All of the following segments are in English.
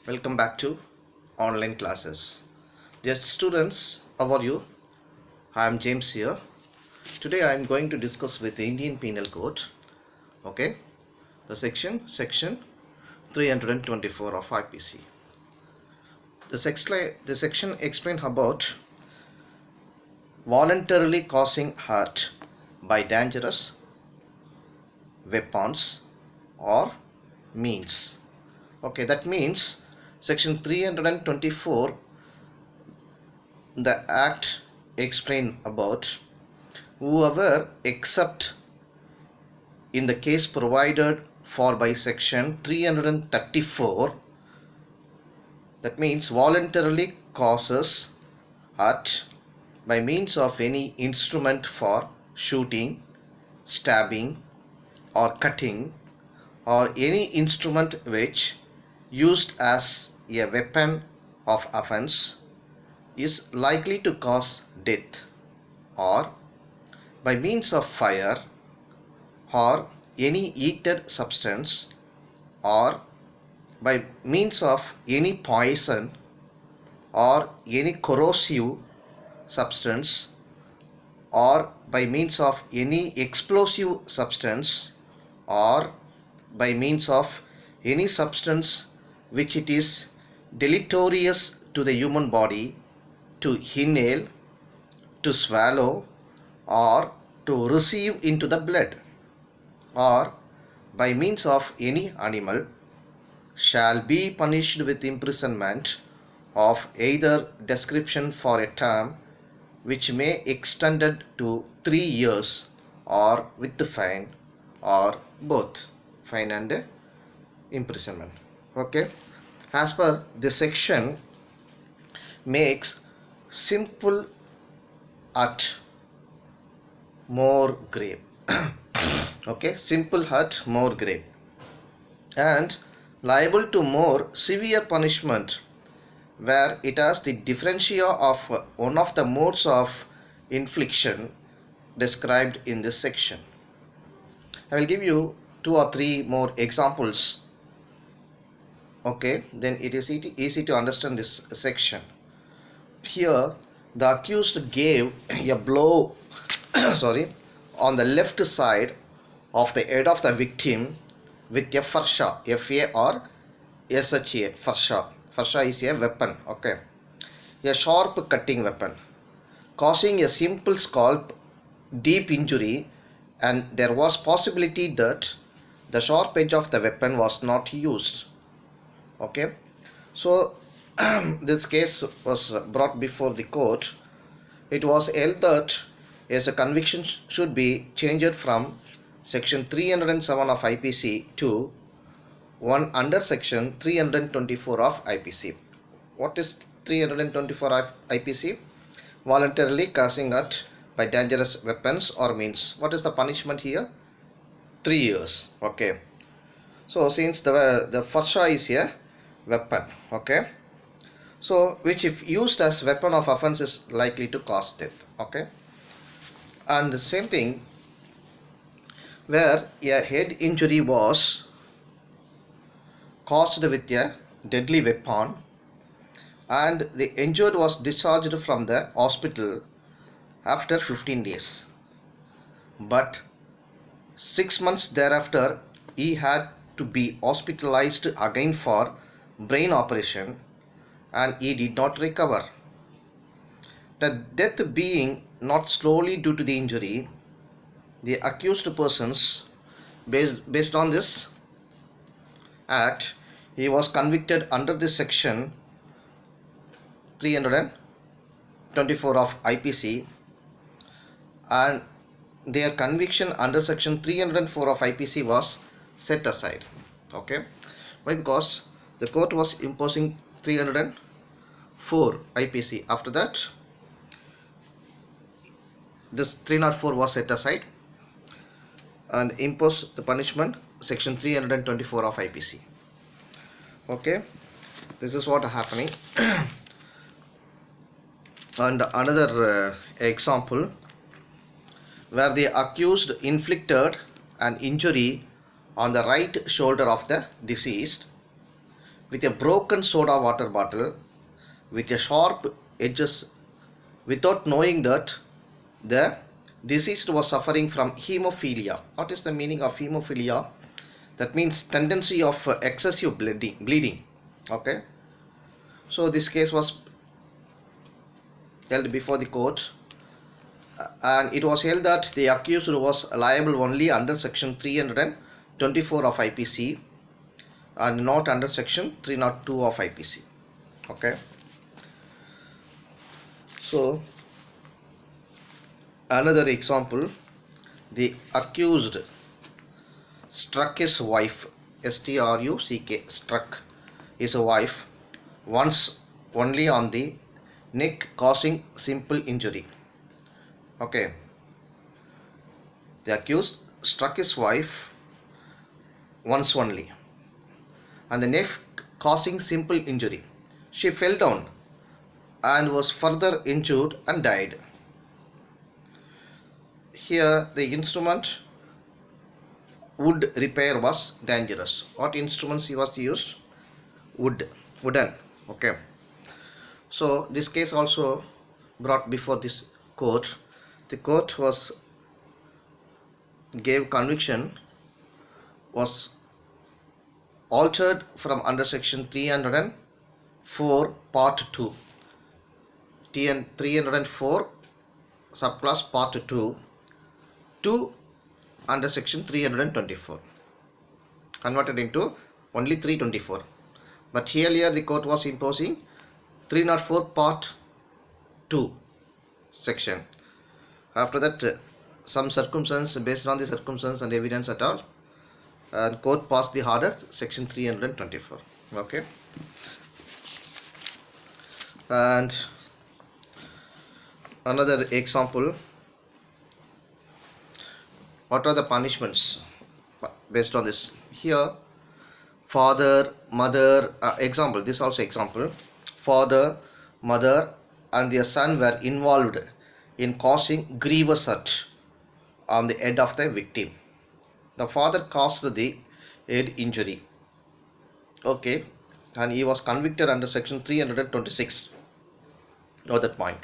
Welcome back to online classes. Just students, how are you? I am James here. Today I am going to discuss with the Indian Penal Code. Okay, the section 324 of IPC. The section explains about voluntarily causing hurt by dangerous weapons or means. Okay, that means section 324, the act explain about whoever except in the case provided for by section 334, that means voluntarily causes hurt by means of any instrument for shooting, stabbing or cutting, or any instrument which used as a weapon of offense is likely to cause death, or by means of fire or any heated substance, or by means of any poison or any corrosive substance, or by means of any explosive substance, or by means of any substance which it is deleterious to the human body to inhale, to swallow, or to receive into the blood, or by means of any animal, shall be punished with imprisonment of either description for a term which may extended to 3 years, or with the fine, or both fine and imprisonment. Okay, as per this section makes simple hurt more grave. Okay, simple hurt more grave and liable to more severe punishment where it has the differentia of one of the modes of infliction described in this section. I will give you 2 or 3 more examples. Okay, then it is easy to understand this section. Here the accused gave a blow on the left side of the head of the victim with a farsha, F-A-R-S-H-A, farsha. Farsha is a weapon, okay, a sharp cutting weapon, causing a simple scalp deep injury, and there was possibility that the sharp edge of the weapon was not used. Okay, so this case was brought before the court. It was held that as a conviction should be changed from section 307 of IPC to one under section 324 of IPC. What is 324 of IPC? Voluntarily causing hurt by dangerous weapons or means. What is the punishment here? 3 years. Okay, so since the farsha is a weapon, okay, so which if used as weapon of offense is likely to cause death. Okay, and the same thing where a head injury was caused with a deadly weapon and the injured was discharged from the hospital after 15 days, but 6 months thereafter he had to be hospitalized again for brain operation and he did not recover. The death being not slowly due to the injury, the accused persons, based on this act, he was convicted under this section 324 of IPC, and their conviction under section 304 of IPC was set aside. Okay, why? Because the court was imposing 304 IPC. After that, this 304 was set aside and imposed the punishment section 324 of IPC. Okay, this is what happening. And another example where the accused inflicted an injury on the right shoulder of the deceased with a broken soda water bottle with a sharp edges without knowing that the deceased was suffering from hemophilia. What is the meaning of hemophilia? That means tendency of excessive bleeding. Okay. So this case was held before the court, and it was held that the accused was liable only under section 324 of IPC and not under section 302 of IPC. Okay. So another example, the accused struck his wife, struck, struck his wife once only on the neck, causing simple injury. Okay. The accused struck his wife once only and the neck, causing simple injury. She fell down and was further injured and died. Here the instrument wood repair was dangerous. What instruments he was used? Wooden. Okay. So this case also brought before this court. The court gave conviction was altered from under section 304 part 2, 304 subclass part 2 to under section 324, converted into only 324. But earlier the court was imposing 304 part 2 section. After that, some circumstance, based on the circumstance and evidence at all, and court passed the order section 324. Okay. And another example, what are the punishments based on this? Here, father, mother, example, this also example, father, mother and their son were involved in causing grievous hurt on the head of the victim. The father caused the head injury. Okay. And he was convicted under section 326 at that point.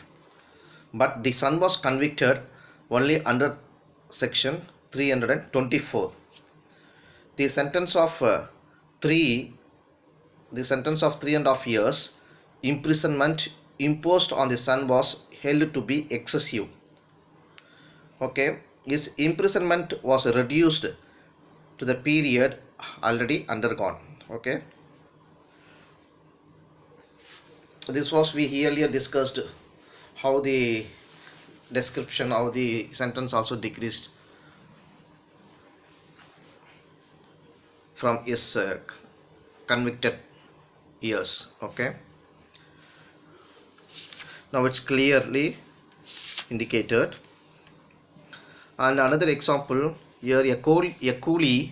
But the son was convicted only under section 324. The sentence of 3.5 years imprisonment imposed on the son was held to be excessive. Okay. His imprisonment was reduced to the period already undergone. Okay. This was we earlier discussed how the description of the sentence also decreased from his convicted years. Okay. Now it's clearly indicated. And another example, here a coolie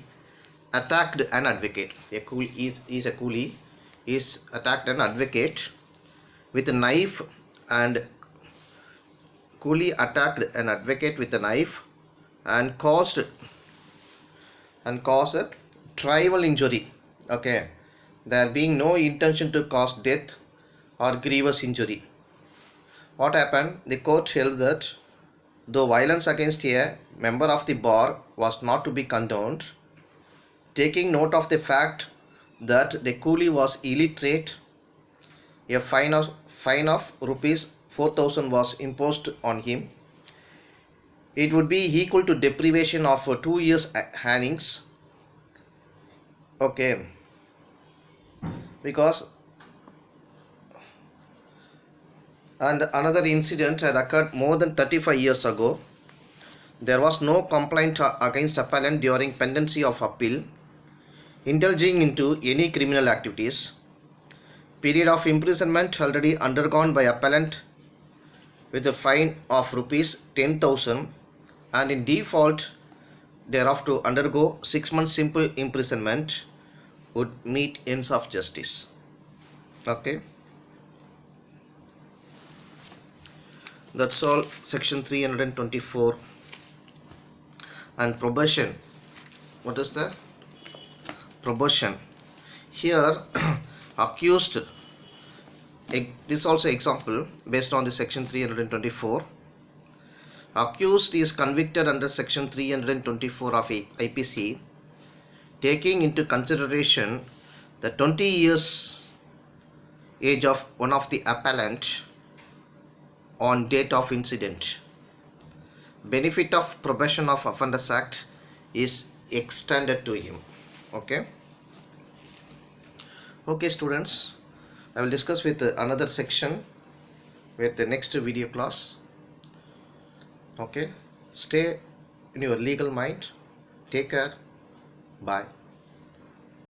attacked an advocate. A coolie is attacked an advocate with a knife, and coolie attacked an advocate with a knife and caused a trivial injury. Okay. There being no intention to cause death or grievous injury. What happened? The court held that though violence against a member of the bar was not to be condoned, taking note of the fact that the coolie was illiterate, a fine of rupees 4,000 was imposed on him. It would be equal to deprivation of 2 years hangings. Okay. Because and another incident had occurred more than 35 years ago. There was no complaint against appellant during pendency of appeal, indulging into any criminal activities. Period of imprisonment already undergone by appellant with a fine of rupees 10,000, and in default thereof to undergo 6 months simple imprisonment would meet ends of justice. Okay. That's all. Section 324. And probation. What is the probation? Here Accused, this also example based on the section 324. Accused is convicted under section 324 of IPC, taking into consideration the 20 years age of one of the appellant on date of incident. Benefit of probation of Offenders Act is extended to him. Okay students, I will discuss with another section with the next video class. Okay, stay in your legal mind. Take care. Bye.